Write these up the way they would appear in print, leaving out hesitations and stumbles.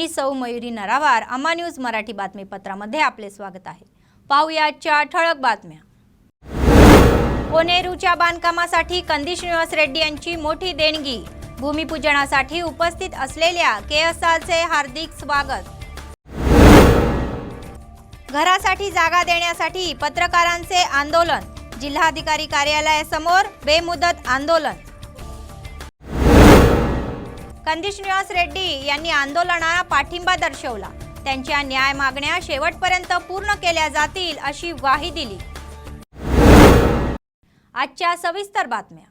मी सौ मयुरी नरावार, अम्मा न्यूज मराठी बातमीपत्रामध्ये आपले स्वागत आहे। पाहूया आजच्या ठळक बातम्या। कोनेरूच्या बांधकामासाठी कंदी श्रीनिवास रेड्डी यांची मोठी देणगी। भूमिपूजनासाठी उपस्थित असलेल्या केएसआरचे हार्दिक स्वागत। घरासाठी जागा देण्यासाठी पत्रकारांचे आंदोलन। जिल्हाधिकारी कार्यालयासमोर बेमुदत आंदोलन। कंदी श्रीनिवास रेड्डी यांनी आंदोलनाला पाठिंबा दर्शवला। त्यांच्या न्याय मागण्या शेवटपर्यंत पूर्ण केल्या जातील अशी ग्वाही दिली। आजच्या सविस्तर बातम्या।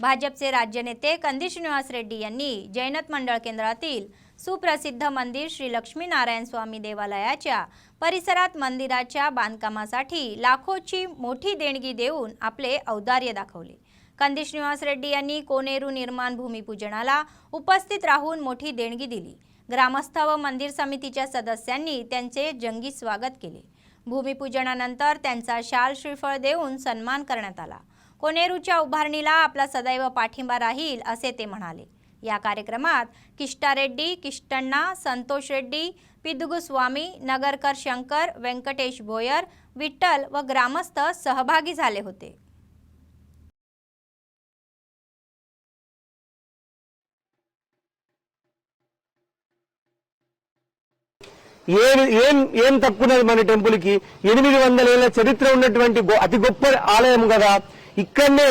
भाजपचे राज्य नेते कंदी श्रीनिवास रेड्डी यांनी जैनत मंडळ केंद्रातील सुप्रसिद्ध मंदिर श्री लक्ष्मीनारायण स्वामी देवालयाच्या परिसरात मंदिराच्या बांधकामासाठी लाखोची मोठी देणगी देऊन आपले औदार्य दाखवले। कंदी श्रीनिवास रेड्डी यांनी कोनेरू निर्माण भूमिपूजनाला उपस्थित राहून मोठी देणगी दिली। ग्रामस्थ व मंदिर समितीच्या सदस्यांनी त्यांचे जंगी स्वागत केले। भूमिपूजनानंतर त्यांचा शाल श्रीफळ देऊन सन्मान करण्यात आला। कोनेरूच्या उभारणीला आपला सदैव पाठिंबा राहील असे ते म्हणाले। या कार्यक्रमात किष्टा रेड्डी, किष्टण्णा, संतोष रेड्डी, पिदुगु स्वामी, नगरकर शंकर, व्यंकटेश भोयर, विठ्ठल व ग्रामस्थ सहभागी झाले होते। ఏం తక్కువ మన టెంపుల్ కి 800 ఏళ్ల చరిత్ర ఉన్నటువంటి అతి గొప్ప ఆలయం కదా। ఇక్కడనే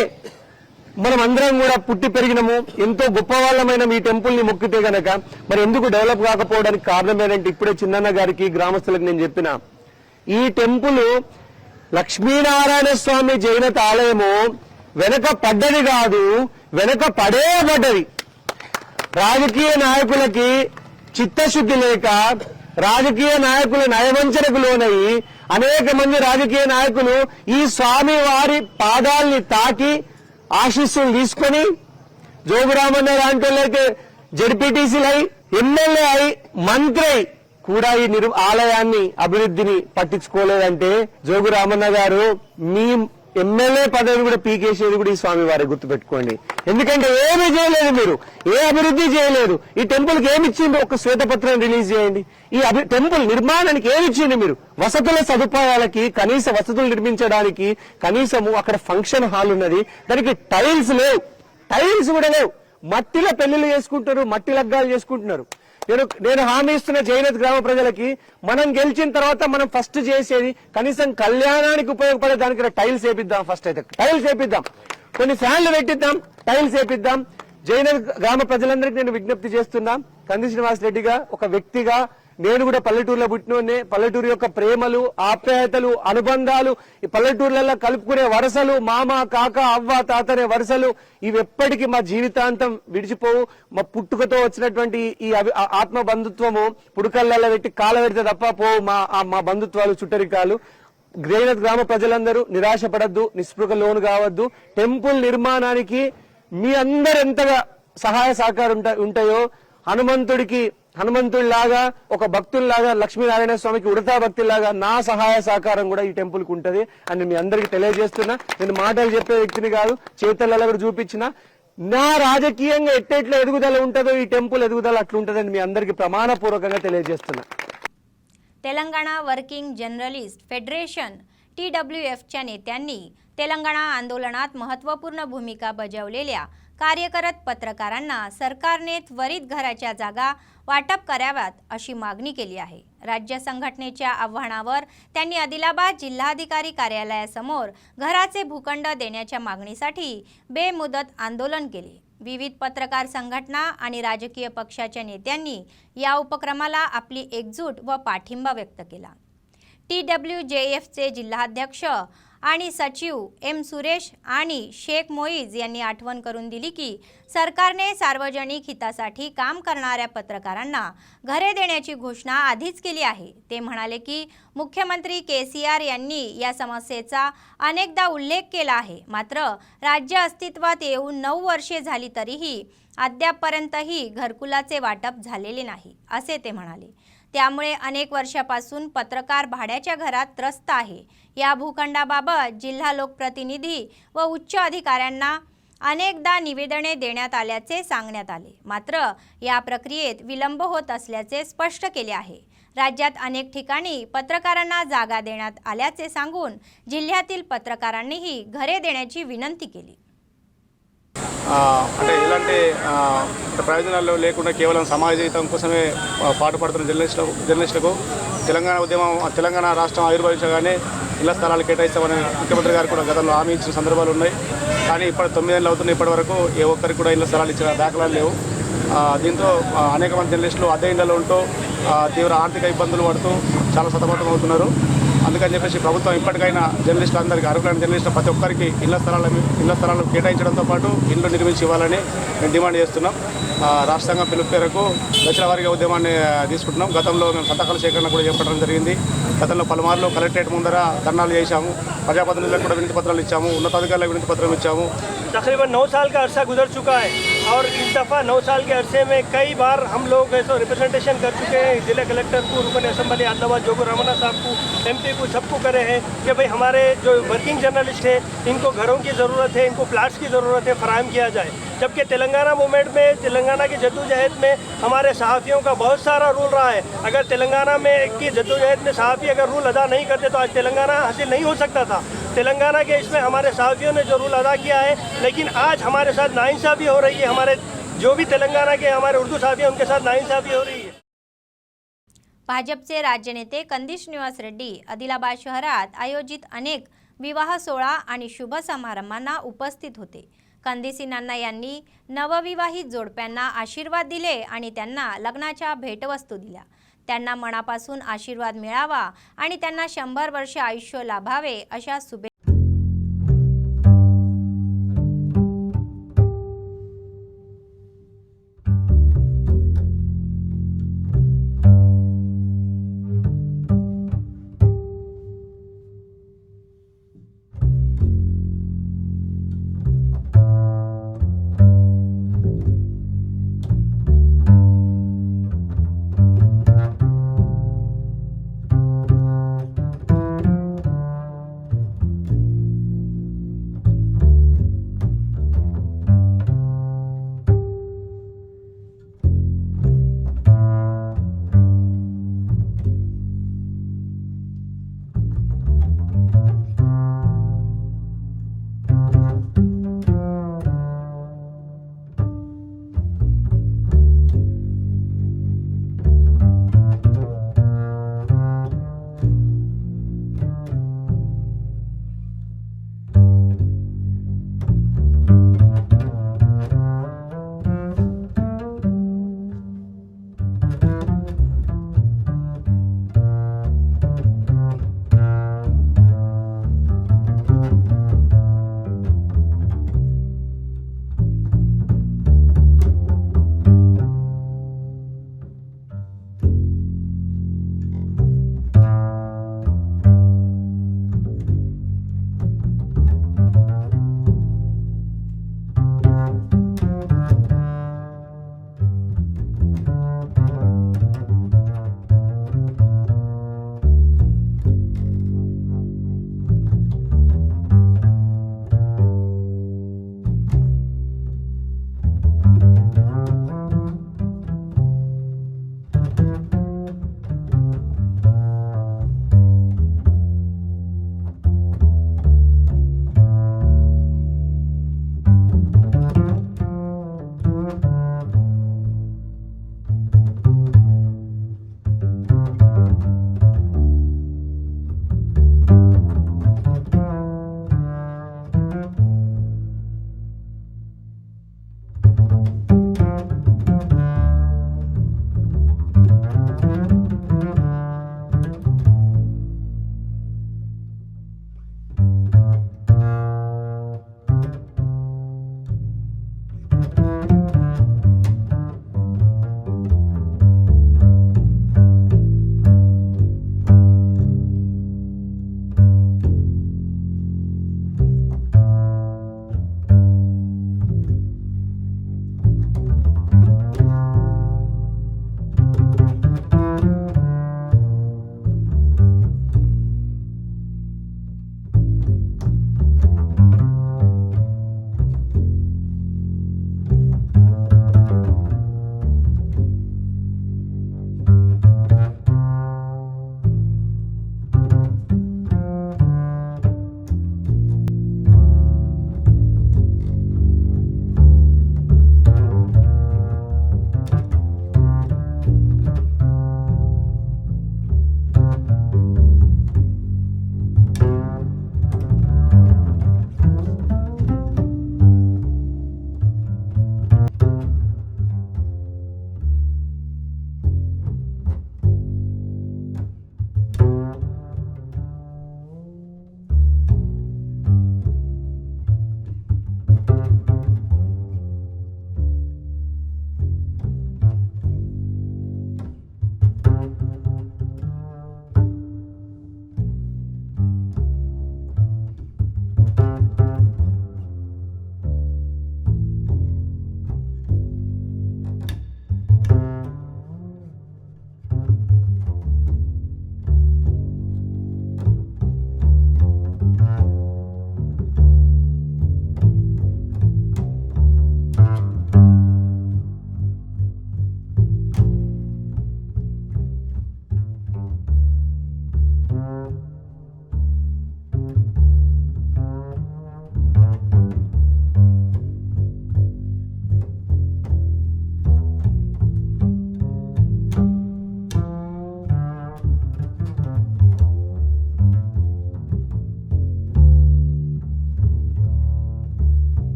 మనం అందరం కూడా పుట్టి పెరిగినము, ఎంతో గొప్ప వాళ్ళమైన ఈ టెంపుల్ ని మొక్కితే గనక మరి ఎందుకు డెవలప్ కాకపోవడానికి కారణం ఏంటంటే ఇప్పుడే చిన్నన్న గారికి గ్రామస్తులకు నేను చెప్పిన ఈ టెంపుల్ లక్ష్మీనారాయణ స్వామి జైనత ఆలయము వెనక పడ్డది కాదు, వెనక పడేయబడ్డది। రాజకీయ నాయకులకి చిత్తశుద్ధి లేక రాజకీయ నాయకుల నయవంచనకు లోనయ్యి అనేక మంది రాజకీయ నాయకులు ఈ స్వామి వారి పాదాల్ని తాకి ఆశీస్సులు తీసుకొని జోగురామన్న లాంటి వాళ్ళైతే జడ్పీటీసీలై, ఎమ్మెల్యే అయి, మంత్రి అయి కూడా ఈ ఆలయాన్ని అభివృద్ధిని పట్టించుకోలేదంటే జోగురామన్న గారు మీ ఎమ్మెల్యే పదవి కూడా పీకేసేది కూడా ఈ స్వామి వారి గుర్తుపెట్టుకోండి। ఎందుకంటే ఏమీ చేయలేదు, మీరు ఏ అభివృద్ధి చేయలేదు। ఈ టెంపుల్ కి ఏమి ఇచ్చింది? ఒక శ్వేతపత్రం రిలీజ్ చేయండి। ఈ టెంపుల్ నిర్మాణానికి ఏమి ఇచ్చింది మీరు? వసతుల సదుపాయాలకి, కనీస వసతులు నిర్మించడానికి కనీసము అక్కడ ఫంక్షన్ హాల్ ఉన్నది, దానికి టైల్స్ లేవు, టైల్స్ కూడా లేవు। మట్టిలో పెళ్లిళ్ళు చేసుకుంటారు, మట్టి లగ్గాలు చేసుకుంటున్నారు। నేను హామీ ఇస్తున్న జైనత్ గ్రామ ప్రజలకి, మనం గెలిచిన తర్వాత మనం ఫస్ట్ చేసేది కనీసం కళ్యాణానికి ఉపయోగపడే దానికి టైల్స్ వేపిద్దాం। ఫస్ట్ అయితే టైల్స్ వేపిద్దాం, కొన్ని ఫ్యాన్లు పెట్టిద్దాం, టైల్స్ వేపిద్దాం। జైనత్ గ్రామ ప్రజలందరికీ నేను విజ్ఞప్తి చేస్తున్నా, కంది శ్రీనివాస్ రెడ్డిగా ఒక వ్యక్తిగా నేను కూడా పల్లెటూరులో పుట్టినోనే, పల్లెటూరు యొక్క ప్రేమలు, ఆప్యాయతలు, అనుబంధాలు, ఈ పల్లెటూర్లలో కలుపుకునే వరసలు, మామ, కాక, అవ్వ, తాతనే వరసలు, ఇవి ఎప్పటికీ మా జీవితాంతం విడిచిపోవు। మా పుట్టుకతో వచ్చినటువంటి ఈ ఆత్మ బంధుత్వము పుడుకళ్ళల్లో పెట్టి కాల పెడితే తప్ప పోవు మా బంధుత్వాలు, చుట్టరికాలు। జైనత్ గ్రామ ప్రజలందరూ నిరాశపడద్దు, నిస్పృహ లోను కావద్దు। టెంపుల్ నిర్మాణానికి మీ అందరు ఎంతగా సహాయ సహకారం ఉంటాయో హనుమంతుడిలాగా, ఒక భక్తుల్లాగా, లక్ష్మీనారాయణ స్వామికి ఉడతా భక్తుల్లాగా నా సహాయ సహకారం కూడా ఈ టెంపుల్ కు ఉంటది అని మీ అందరికి తెలియజేస్తున్నా। నేను మాటలు చెప్పే వ్యక్తిని కాదు, చేతలలో కూడా చూపించిన నా రాజకీయంగా ఎట్టెట్లా ఎదుగుదల ఉంటుందో ఈ టెంపుల్ ఎదుగుదల అట్లుంటదని మీ అందరికి ప్రమాణపూర్వకంగా తెలియజేస్తున్నా। तेलंगणा वर्किंग जर्नलिस्ट फेडरेशन TWFच्या नेत्यांनी तेलंगणा आंदोलनात महत्त्वपूर्ण भूमिका बजावलेल्या कार्यरत पत्रकारांना सरकारने त्वरित घराच्या जागा वाटप कराव्यात अशी मागणी केली आहे। राज्य संघटनेच्या आव्हानावर त्यांनी आदिलाबाद जिल्हाधिकारी कार्यालयासमोर घराचे भूखंड देण्याच्या मागणीसाठी बेमुदत आंदोलन केले। विविध पत्रकार संघटना आणि राजकीय पक्षाच्या नेत्यांनी या उपक्रमाला आपली एकजूट व पाठिंबा व्यक्त केला। TWJFचे जिल्हाध्यक्ष आणि सचिव एम सुरेश आणि शेख मोईज यांनी आठवण करून दिली की सरकारने सार्वजनिक हितासाठी काम करणाऱ्या पत्रकारांना घरे देण्याची घोषणा आधीच केली आहे। ते म्हणाले की मुख्यमंत्री KCR यांनी या समस्येचा अनेकदा उल्लेख केला आहे, मात्र राज्य अस्तित्वात येऊन 9 वर्षे झाली तरीही अद्यापपर्यंतही घरकुलाचे वाटप झालेले नाही असे ते म्हणाले। त्यामुळे अनेक वर्षापासून पत्रकार भाड्याच्या घरात त्रस्त आहे। या भूखंडाबाबत जिल्हा लोकप्रतिनिधी व उच्च अधिकाऱ्यांना अनेकदा निवेदने देण्यात आल्याचे सांगण्यात आले, मात्र या प्रक्रियेत विलंब होत असल्याचे स्पष्ट केले आहे। राज्यात अनेक ठिकाणी पत्रकारांना जागा देण्यात आल्याचे सांगून जिल्ह्यातील पत्रकारांनीही घरे देण्याची विनंती केली। అంటే ఇలాంటి ప్రయోజనాలు లేకుండా కేవలం సమాజ హితం కోసమే పాటుపడుతున్న జర్నలిస్టులకు తెలంగాణ రాష్ట్రం ఆవిర్భవించగానే ఇళ్ల స్థలాలు కేటాయిస్తామని ముఖ్యమంత్రి గారు కూడా గతంలో హామీ ఇచ్చిన సందర్భాలు ఉన్నాయి। కానీ ఇప్పుడు 9 ఏళ్ళు అవుతున్న ఇప్పటి వరకు ఏ ఒక్కరికి కూడా ఇళ్ల స్థలాలు ఇచ్చిన దాఖలాలు లేవు। దీంతో అనేక మంది జర్నలిస్టులు అద్దె ఇళ్లలో ఉంటూ తీవ్ర ఆర్థిక ఇబ్బందులు పడుతూ చాలా సతమతం అవుతున్నారు। అందుకని చెప్పేసి ప్రభుత్వం ఇప్పటికైనా జర్నలిస్టులందరికీ అర్హులైన జర్నలిస్టులు ప్రతి ఒక్కరికి ఇళ్ల స్థలాలు కేటాయించడంతో పాటు ఇల్లు నిర్మించి ఇవ్వాలని మేము డిమాండ్ చేస్తున్నాం। రాష్ట్ర సంఘం పిలుపు మేరకు దశల వారీగా ఉద్యమాన్ని తీసుకుంటున్నాం। గతంలో మేము సంతకాల సేకరణ కూడా చేపట్టడం జరిగింది। గతంలో పలుమార్లు కలెక్టరేట్ ముందర ధర్నాలు చేశాము, ప్రజాప్రతినిధులకు కూడా వినతి పత్రాలు ఇచ్చాము, ఉన్నతాధికారులకు వినతి పత్రం ఇచ్చాము। तकरीबन 9 साल का अरसा गुजर चुका है और इस दफ़ा 9 साल के अरसे में कई बार हम लोग ऐसा रिप्रेजेंटेशन कर चुके हैं। जिला कलेक्टर को, रुकन असम्बली आदिलाबाद जोगो रमना साहब को, MP को, सबको करे हैं कि भाई हमारे जो वर्किंग जर्नलिस्ट हैं इनको घरों की ज़रूरत है, इनको प्लाट्स की ज़रूरत है, फराहम किया जाए। जबकि तेलंगाना मूवमेंट में, तेलंगाना की जद्दोजहद में हमारे सहाफ़ियों का बहुत सारा रोल रहा है। अगर तेलंगाना में की जद्दोजहद में सहाफ़ी अगर रूल अदा नहीं करते तो आज तेलंगाना हासिल नहीं हो सकता था। तेलंगाना के इसमें हमारे सहाफ़ियों ने जो रूल अदा किया है, लेकिन आज हमारे साथ नाइंसाफ़ी हो रही है। हमारे जो भी तेलंगाना के हमारे उर्दू साथी हैं उनके साथ नाइंसाफ़ी हो रही है। भाजपचे राज्य नेते कंदी श्रीनिवास रेड्डी आदिलाबाद शहरात आयोजित अनेक विवाह सोहळा आणि शुभ समारंभांना उपस्थित होते। कंदी सिन्हांना यांनी नवविवाहित जोडप्यांना आशीर्वाद दिले आणि त्यांना लग्नाच्या भेटवस्तू दिल्या। त्यांना मनापासून आशीर्वाद मिळावा आणि त्यांना 100 वर्ष आयुष्य लाभावे अशा शुभेच्छा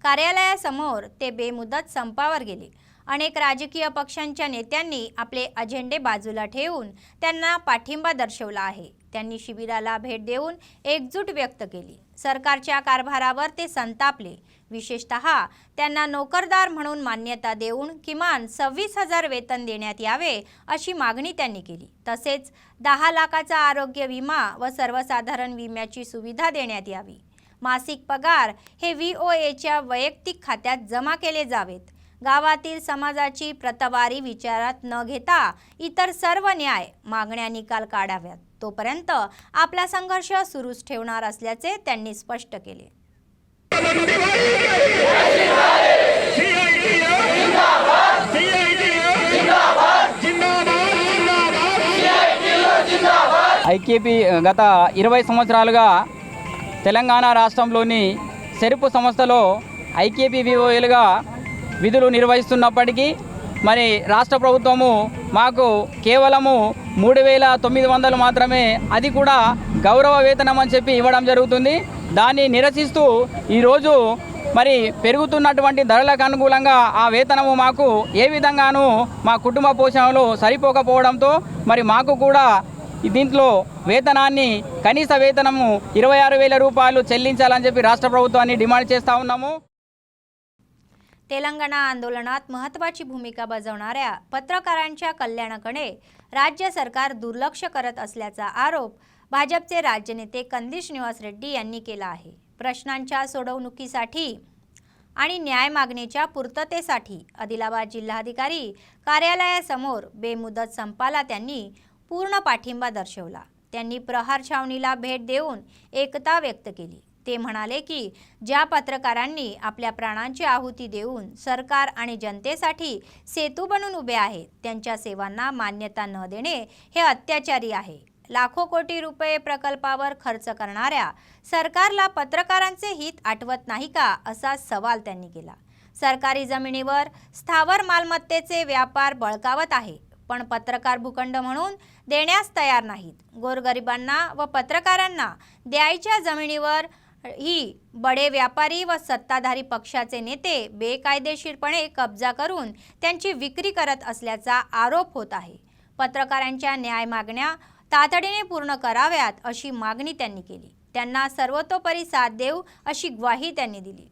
कार्यालयासमोर ते बेमुदत संपावर गेले। अनेक राजकीय पक्षांच्या नेत्यांनी आपले अजेंडे बाजूला ठेवून त्यांना पाठिंबा दर्शवला आहे। त्यांनी शिबिराला भेट देऊन एकजूट व्यक्त केली। सरकारच्या कारभारावर ते संतापले। विशेषतः त्यांना नोकरदार म्हणून मान्यता देऊन किमान 26,000 वेतन देण्यात यावे अशी मागणी त्यांनी केली। तसेच 10 लाखाचा आरोग्य विमा व सर्वसाधारण विम्याची सुविधा देण्यात यावी। मासिक पगार हे VOAच्या वैयक्तिक खात्यात जमा केले जावेत। गावातील समाजाची प्रतवारी विचारात न घेता इतर सर्व न्याय मागण्या निकाल काढाव्यात। तोपर्यंत आपला संघर्ष सुरूच ठेवणार असल्याचे त्यांनी स्पष्ट केले। ఐకేపీ గత 20 సంవత్సరాలుగా తెలంగాణ రాష్ట్రంలోని సెరుపు సంస్థలో ఐకేపీ VOAలుగా విధులు నిర్వహిస్తున్నప్పటికీ మరి రాష్ట్ర ప్రభుత్వము మాకు కేవలము 3,900 మాత్రమే, అది కూడా గౌరవ వేతనం అని చెప్పి ఇవ్వడం జరుగుతుంది। దాన్ని నిరసిస్తూ ఈరోజు మరి పెరుగుతున్నటువంటి ధరలకు అనుకూలంగా ఆ వేతనము మాకు ఏ విధంగానూ మా కుటుంబ పోషణలో సరిపోకపోవడంతో మరి మాకు కూడా దీంట్లో వేతనాన్ని కనీస వేతనము 26,000 రూపాయలు చెల్లించాలని చెప్పి రాష్ట్ర ప్రభుత్వాన్ని డిమాండ్ చేస్తూ ఉన్నాము। तेलंगणा आंदोलनात महत्त्वाची भूमिका बजावणाऱ्या पत्रकारांच्या कल्याणाकडे राज्य सरकार दुर्लक्ष करत असल्याचा आरोप भाजपचे राज्य नेते कंदी श्रीनिवास रेड्डी यांनी केला आहे। प्रश्नांच्या सोडवणुकीसाठी आणि न्याय मागणीच्या पूर्ततेसाठी आदिलाबाद जिल्हाधिकारी कार्यालयासमोर बेमुदत संपाला त्यांनी पूर्ण पाठिंबा दर्शवला। त्यांनी प्रहार छावणीला भेट देऊन एकता व्यक्त केली। ते म्हणाले की ज्या पत्रकारांनी आपल्या प्राणांची आहुती देऊन सरकार आणि जनतेसाठी सेतू बनून उभे आहेत त्यांच्या सेवांना मान्यता न देणे हे अत्याचारी आहे। लाखो कोटी रुपये प्रकल्पावर खर्च करणाऱ्या सरकारला पत्रकारांचे हित आठवत नाही का असा सवाल त्यांनी केला। सरकारी जमिनीवर स्थावर मालमत्तेचे व्यापार बळकावत आहे, पण पत्रकार भूखंड म्हणून देण्यास तयार नाहीत। गोरगरिबांना व पत्रकारांना द्यायच्या जमिनीवर ही बडे व्यापारी व सत्ताधारी पक्षाचे नेते बेकायदेशीरपणे कब्जा करून त्यांची विक्री करत असल्याचा आरोप होत आहे। पत्रकारांच्या न्याय मागण्या तातडीने पूर्ण कराव्यात अशी मागणी त्यांनी केली। त्यांना सर्वतोपरी साथ देऊ अशी ग्वाही त्यांनी दिली।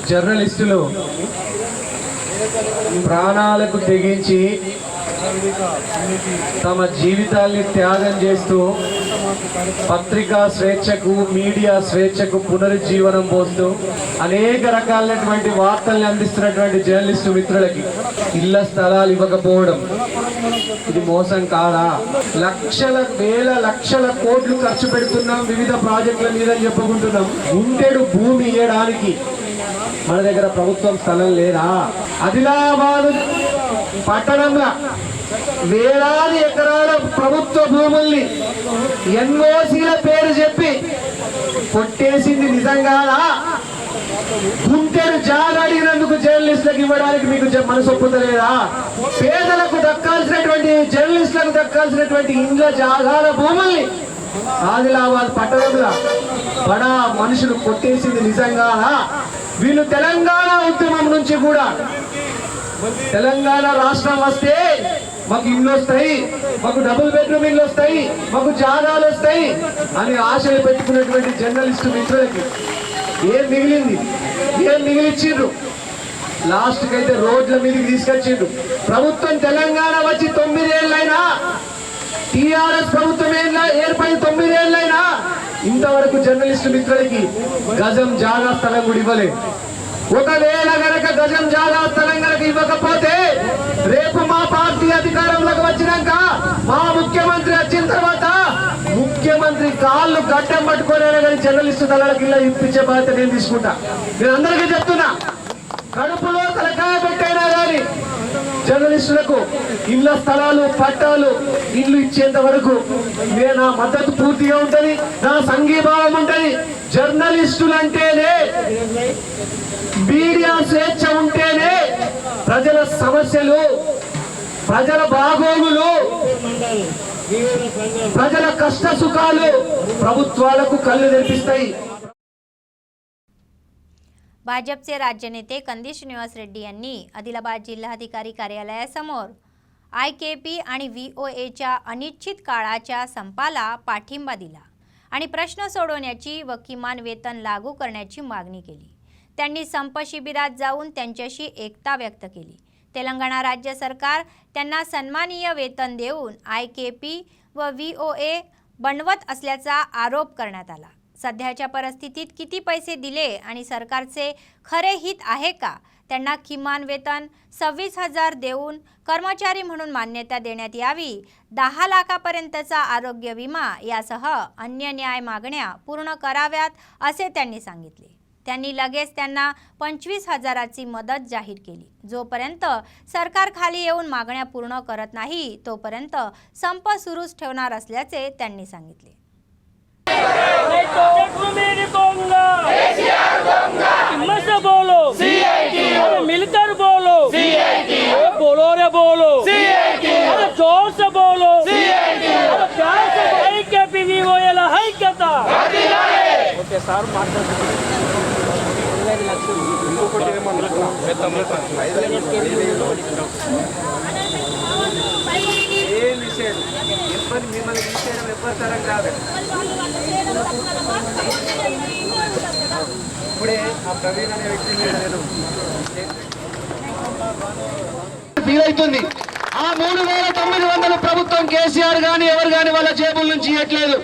జర్నలిస్టులు ప్రాణాలకు తెగించి తమ జీవితాల్ని త్యాగం చేస్తూ పత్రికా స్వేచ్ఛకు మీడియా స్వేచ్ఛకు పునరుజ్జీవనం పోస్తూ అనేక రకాలైనటువంటి వార్తల్ని అందిస్తున్నటువంటి జర్నలిస్టు మిత్రులకి ఇళ్ల స్థలాలు ఇవ్వకపోవడం ఇది మోసం కాదా? లక్షల కోట్లు ఖర్చు పెడుతున్నాం వివిధ ప్రాజెక్టుల మీద చెప్పుకుంటున్నాం। గుంటెడు భూమి ఇవ్వడానికి మన దగ్గర ప్రభుత్వం స్థలం లేదా? ఆదిలాబాద్ పట్టణంలో వేలాది ఎకరాల ప్రభుత్వ భూముల్ని ఎన్ఓసీల పేరు చెప్పి కొట్టేసింది నిజంగానా? గుంటెడు జాగా అడిగినందుకు జర్నలిస్టులకు ఇవ్వడానికి మీకు మనసు ఒప్పుతలేదా? పేదలకు దక్కాల్సినటువంటి జర్నలిస్టులకు దక్కాల్సినటువంటి ఇండ్ల జాగాల భూముల్ని ఆదిలాబాద్ పట్టణంలో బడా మనుషులు కొట్టేసింది నిజంగానా? వీళ్ళు తెలంగాణ ఉద్యమం నుంచి కూడా తెలంగాణ రాష్ట్రం వస్తే మాకు ఇల్లు వస్తాయి, మాకు డబుల్ బెడ్రూమ్ ఇల్లు వస్తాయి, మాకు జాగాలు వస్తాయి అని ఆశలు పెట్టుకున్నటువంటి జర్నలిస్టు మిత్రులకి ఏం మిగిలింది? ఏం మిగిలిచ్చిండ్రు? లాస్ట్కి అయితే రోడ్ల మీదకి తీసుకొచ్చిండ్రు। ప్రభుత్వం తెలంగాణ వచ్చి 9 ఏళ్ళైనా, టీఆర్ఎస్ ప్రభుత్వం ఏర్పడి 9 ఏళ్ళైనా ఇంతవరకు జర్నలిస్టు మిత్రులకి గజం జాగా స్థలం కూడా ఇవ్వలేదు। ఒకవేళ గనక గజం జాగా స్థలం గనక ఇవ్వకపోతే రేపు మా పార్టీ అధికారంలోకి వచ్చినాక మా ముఖ్యమంత్రి వచ్చిన తర్వాత ముఖ్యమంత్రి కాళ్ళు గడ్డం పట్టుకోలేనా కానీ జర్నలిస్టు దళాలకు ఇళ్ళ ఇప్పించే బాధ్యత నేను తీసుకుంటా. నేను అందరికీ చెప్తున్నా, కడుపులో తలకాయ పెట్టైనా కానీ జర్నలిస్టులకు ఇళ్ల స్థలాలు పట్టాలు ఇల్లు ఇచ్చేంత వరకు నా మద్దతు పూర్తిగా ఉంటది, నా సంఘీభావం ఉంటది. జర్నలిస్టులంటేనే మీడియా స్వేచ్ఛ ఉంటేనే ప్రజల సమస్యలు, ప్రజల బాగోగులు, ప్రజల కష్ట సుఖాలు ప్రభుత్వాలకు కళ్ళు తెరిపిస్తాయి. भाजपचे राज्य नेते कंदी श्रीनिवास रेड्डी यांनी आदिलाबाद जिल्हाधिकारी कार्यालयासमोर IKP आणि VOAच्या अनिश्चित काळाच्या संपाला पाठिंबा दिला आणि प्रश्न सोडवण्याची व किमान वेतन लागू करण्याची मागणी केली. त्यांनी संप शिबिरात जाऊन त्यांच्याशी एकता व्यक्त केली. तेलंगणा राज्य सरकार त्यांना सन्मानीय वेतन देऊन IKP व VOA बनवत असल्याचा आरोप करण्यात आला. सध्याच्या परिस्थितीत किती पैसे दिले आणि सरकारचे खरे हित आहे का? त्यांना किमान वेतन 26,000 देऊन कर्मचारी म्हणून मान्यता देण्यात यावी. 10 लाखापर्यंतचा आरोग्य विमा यासह अन्य न्याय मागण्या पूर्ण कराव्यात असे त्यांनी सांगितले. त्यांनी लगेच त्यांना 25,000ची मदत जाहीर केली. जोपर्यंत सरकार खाली येऊन मागण्या पूर्ण करत नाही तोपर्यंत संप सुरूच ठेवणार असल्याचे त्यांनी सांगितले. हिम्मत से बोलो, मिलकर बोलो, बोलो रे बोलो, जोर से बोलो, प्यार से IKP VOAల ఐక్యత. ఓకే సార్ ఫీల్ అవుతుంది. ఆ 3,900 ప్రభుత్వం కేసీఆర్ గాని ఎవరు గాని వాళ్ళ జేబుల నుంచి ఇవ్వట్లేదు.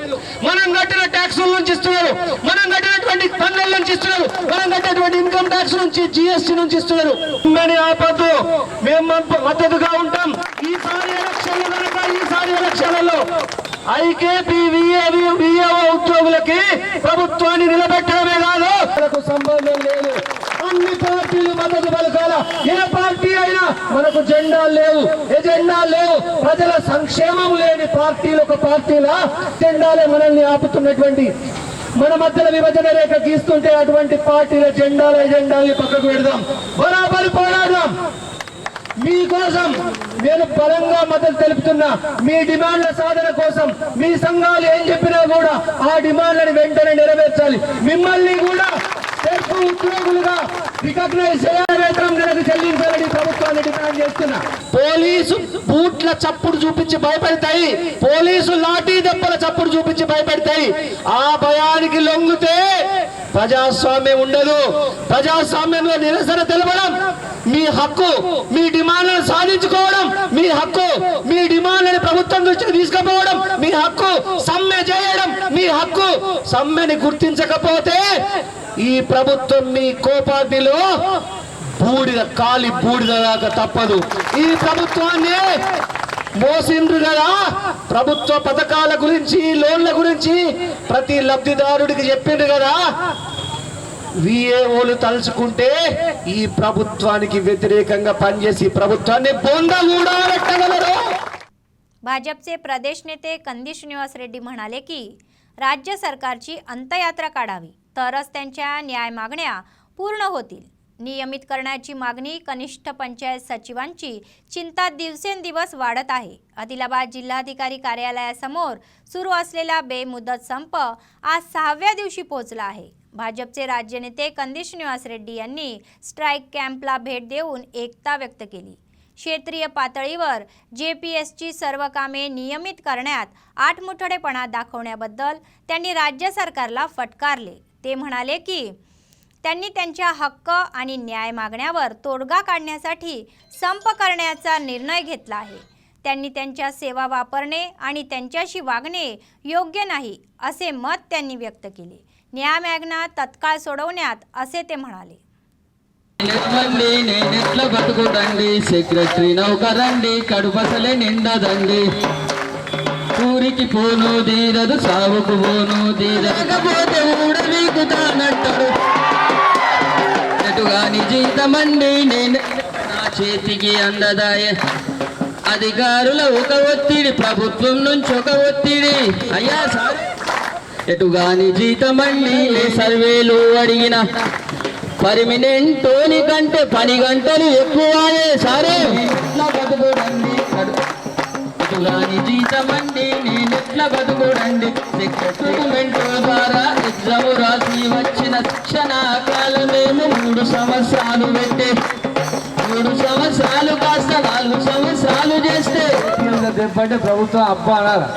మనం కట్టిన ట్యాక్సుల నుంచి ఇస్తున్నారు, మనం కట్టినటువంటి పన్నుల నుంచి ఇస్తున్నారు, మనం కట్టినటువంటి ఇన్కమ్ ట్యాక్స్ నుంచి GST నుంచి ఇస్తున్నారు. ఆపద్దు, మేము మద్దతుగా ఉంటాం. ఈసారి ఎలక్షన్లలో IKP VO ఉద్యోగులకి ప్రభుత్వాన్ని నిలబెట్టడమే కాదు, సంబంధం లేదు. అన్ని పార్టీలు మద్దతు పలకాల. ఏ పార్టీ అయినా మనకు జెండాలు లేవు, ఎజెండాలు లేవు. ప్రజల సంక్షేమం లేని పార్టీలు ఒక పార్టీలా జెండాలే మనల్ని ఆపుతున్నటువంటి, మన మధ్యలో విభజన రేఖ గీస్తుంటే అటువంటి పార్టీల జెండాలు ఎజెండాల్ని పక్కకు పెడదాం, బరాబరి పోరాడదాం. మీకోసం నేను బలంగా మద్దతు తెలుపుతున్నా. మీ డిమాండ్ల సాధన కోసం మీ సంఘాలు ఏం చెప్పినా కూడా ఆ డిమాండ్లను వెంటనే నెరవేర్చాలి. మిమ్మల్ని కూడా తెలుపు ఉద్యోగులుగా రికగ్నైజ్ చేయాలి, వేతనం నెలకు చెల్లించాలని ప్రభుత్వాన్ని డిమాండ్ చేస్తున్నా. పోలీసు బూట్ల చప్పుడు చూపించి భయపెడతాయి, పోలీసు లాఠీ దెబ్బల చప్పుడు చూపించి భయపెడతాయి. ఆ భయానికి లొంగితే ప్రజాస్వామ్యం ఉండదు. ప్రజాస్వామ్యంలో నిరసన తెలపడం మీ హక్కు, మీ డిమాండ్లను సాధించుకోవడం మీ హక్కు, మీ డిమాండ్లను ప్రభుత్వం దృష్టికి తీసుకుపోవడం మీ హక్కు, సమ్మె చేయడం మీ హక్కు. సమ్మెని గుర్తించకపోతే ఈ ప్రభుత్వం మీ కోపాగ్నిలో బూడిద దాకా తప్పదు. ఈ ప్రభుత్వాన్ని మోసిండ్రు కదా, ప్రభుత్వ పథకాల గురించి లోన్ల గురించి ప్రతి లబ్ధిదారుడికి చెప్పిండ్రు కదా. VAOలు తలుచుకుంటే ఈ ప్రభుత్వానికి వ్యతిరేకంగా పనిచేసి ప్రభుత్వాన్ని బొందగూడా పెట్టగలరు. भाजपचे प्रदेश नेते कंदी श्रीनिवास रेड्डी म्हणाले की राज्य सरकारची अंतयात्रा काढावी तरच त्यांच्या न्याय मागण्या पूर्ण होतील. नियमित करण्याची मागणी कनिष्ठ पंचायत सचिवांची चिंता दिवसेंदिवस वाढत आहे. आदिलाबाद जिल्हाधिकारी कार्यालयासमोर सुरू असलेला बेमुदत संप आज 6व्या दिवशी पोहोचला आहे. भाजपचे राज्य नेते कंदी श्रीनिवास रेड्डी यांनी स्ट्राईक कॅम्पला भेट देऊन एकता व्यक्त केली. क्षेत्रीय पातळीवर JPSची सर्व कामे नियमित करण्यात आठमुठडेपणा दाखवण्याबद्दल त्यांनी राज्य सरकारला फटकारले. ते म्हणाले की त्यांनी त्यांच्या हक्क आणि न्याय मागण्यावर तोडगा काढण्यासाठी संप करण्याचा निर्णय घेतला आहे. त्यांनी त्यांच्या सेवा वापरणे आणि त्यांच्याशी वागणे योग्य नाही असे मत त्यांनी व्यक्त केले. न्याय मागण्या तत्काळ सोडवण्यात असे ते म्हणाले. నేనెట్ల బతుకుదండి సెక్రటరీ నౌకరండి కడుపసలే నిండదండి ఊరికి పోను తీరదు సావుకు పోను తీరకపోతే ఊడవీకుతానంటాడు ఎటుగాని జీతమండి నేను నా చేతికి అందదాయ అధికారుల ఒక ఒత్తిడి ప్రభుత్వం నుంచి ఒక ఒత్తిడి అయ్యా సార్ ఎటుగాని జీతమండి సర్వేలు అడిగిన పర్మినెంటోని కంటే 10 గంటలు ఎక్కువయే సరే ఎట్లా బతుకుడండి ఎటుగాని జీతమండి నేనెట్లా బతుకుడండి సెక్రటమెంట్ ద్వారా ఎగ్జామ్ రాసి వచ్చిన శిక్షణ కాలమేమో 3 సంవత్సరాలు పెట్టే 3 సంవత్సరాలు కాస్త 4 సంవత్సరాలు చేస్తే दे प्रभुत्व अब्बा अनारा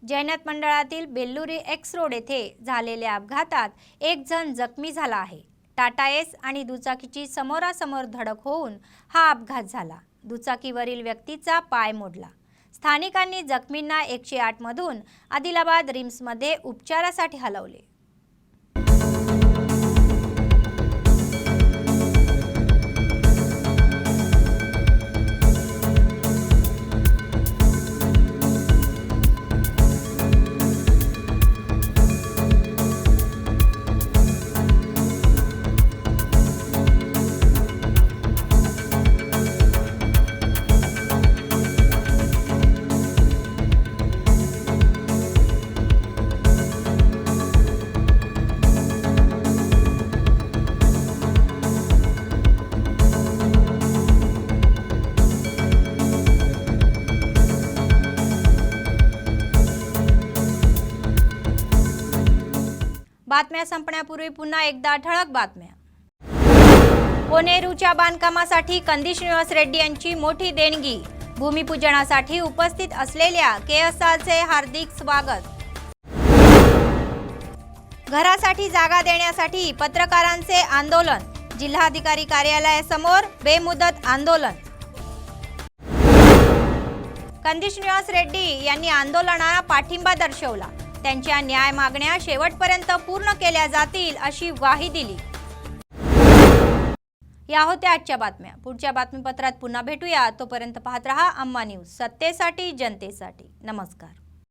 जैनत मंडळातील बेल्लुरी एक्स रोड येथे झालेल्या अपघातात एक जण जखमी झाला आहे. टाटा एस आणि दुचाकीची समोरासमोर धडक होऊन हा अपघात झाला. दुचाकीवरील व्यक्तीचा पाय मोडला. स्थानिकांनी जखमींना 108 मधून आदिलाबाद रिम्समध्ये उपचारासाठी हलवले. बातम्या संपण्यापूर्वी पुन्हा एकदा ठळक बातम्या. कोनेरूच्या बांधकामासाठी कंदी श्रीनिवास रेड्डी यांची मोठी देणगी. भूमिपूजनासाठी उपस्थित असलेल्या केएसआरचे हार्दिक स्वागत. घरासाठी जागा देण्यासाठी पत्रकारांचे आंदोलन. जिल्हाधिकारी कार्यालयासमोर बेमुदत आंदोलन. कंदी श्रीनिवास रेड्डी यांनी आंदोलनाला पाठिंबा दर्शवला. त्यांच्या न्याय मागण्या शेवटपर्यंत पूर्ण केल्या जातील अशी ग्वाही दिली. या होत्या आजच्या बातम्या. पुढच्या बातमीपत्रात पुन्हा भेटूया. तोपर्यंत पाहत रहा अम्मा न्यूज, सत्तेसाठी जनतेसाठी. नमस्कार.